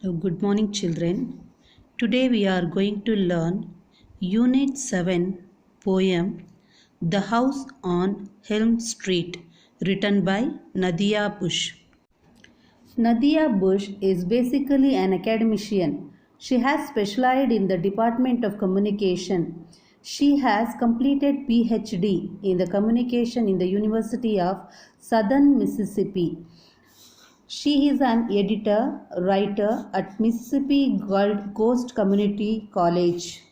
Good morning, children. Today we are going to learn Unit 7 poem The House on Helm Street, written by Nadia Bush. Nadia Bush is basically an academician. She has specialized in the Department of Communication. She has completed PhD in the communication in the University of Southern Mississippi. She is an editor, writer at Mississippi Gulf Coast Community College.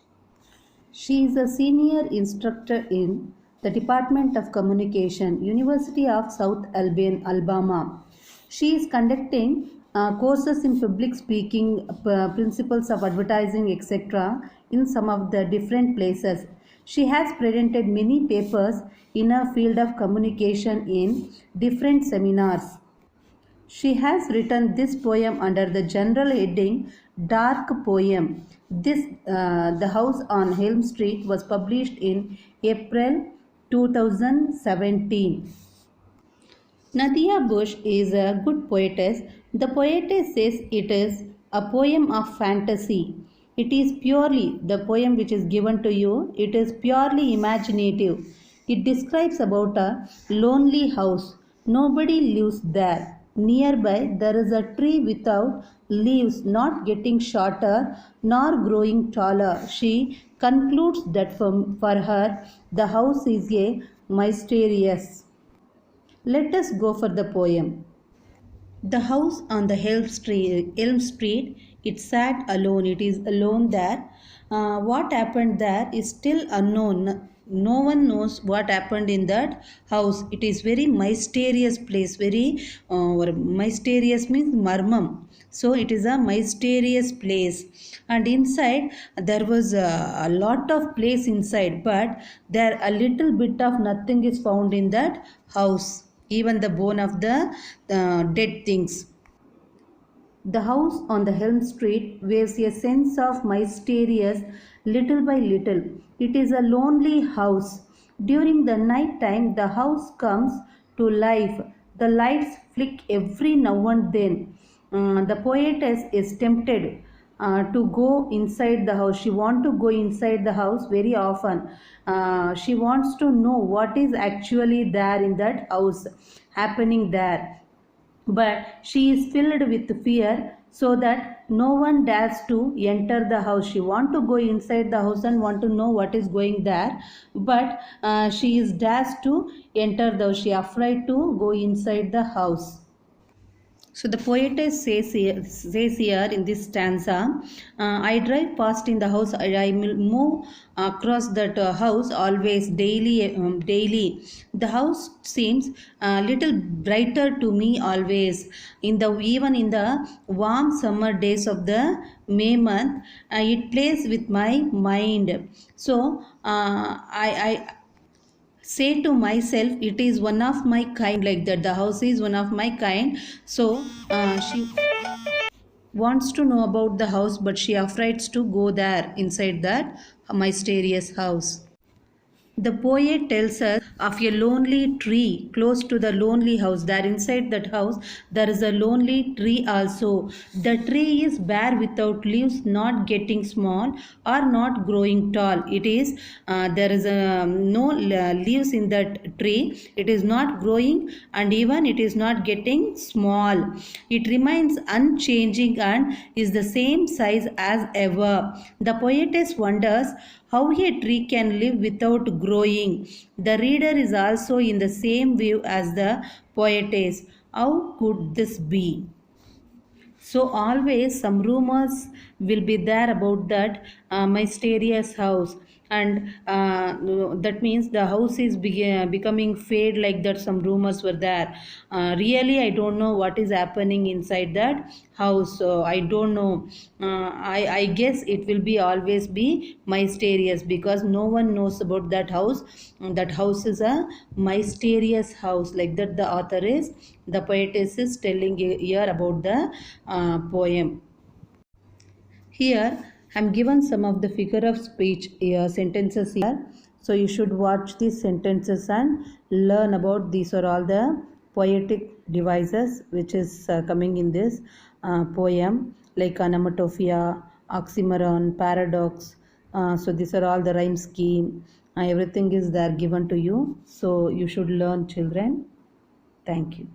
She is a senior instructor in the Department of Communication, University of South Alabama. She is conducting courses in public speaking, principles of advertising, etc. in some of the different places. She has presented many papers in a field of communication in different seminars. She has written this poem under the general heading Dark Poem. The House on Helm Street was published in April 2017. Nadia Bush is a good poetess. The poetess says it is a poem of fantasy. It is purely, the poem which is given to you, it is purely imaginative. It describes about a lonely house. Nobody lives there. Nearby there is a tree without leaves, not getting shorter nor growing taller. She concludes that for her the house is a mysterious. Let us go for the poem. The house on the Elm Street, it sat alone. It is alone there. What happened there is still unknown. No one knows what happened in that house. It is very mysterious place. Very mysterious means marmam. So it is a mysterious place, and inside there was a lot of place inside, but there a little bit of nothing is found in that house, even the bone of the dead things. The house on the Helm Street waves a sense of mysterious little by little. It is a lonely house. During the night time, the house comes to life. The lights flick every now and then. The poetess is tempted to go inside the house. She wants to go inside the house very often. She wants to know what is actually there in that house happening there, but she is filled with fear, so that no one dares to enter the house. She want to go inside the house and want to know what is going there, but she is dares to enter the house. She afraid to go inside the house. So the poetess says here in this stanza, I drive past in the house, I will move across that house always, daily. The house seems a little brighter to me always. Even in the warm summer days of the May month, it plays with my mind. So I say to myself, it is one of my kind, like that the house is one of my kind. So she wants to know about the house, but she afraid to go there inside that mysterious house. The poet tells us of a lonely tree close to the lonely house. There inside that house, there is a lonely tree also. The tree is bare without leaves, not getting small or not growing tall. It is there is no leaves in that tree. It is not growing, and even it is not getting small. It remains unchanging and is the same size as ever. The poetess wonders how a tree can live without growing. The reader is also in the same view as the poetess. How could this be? So always some rumors will be there about that mysterious house, and that means the house is becoming fade, like that some rumors were there. Really I don't know what is happening inside that house. So I don't know. I guess it will be always be mysterious, because no one knows about that house. That house is a mysterious house, like that the poetess is telling here about the poem. Here I am given some of the figure of speech sentences here. So you should watch these sentences and learn about these are all the poetic devices which is coming in this poem like onomatopoeia, oxymoron, paradox. So these are all the rhyme scheme. Everything is there given to you. So you should learn, children. Thank you.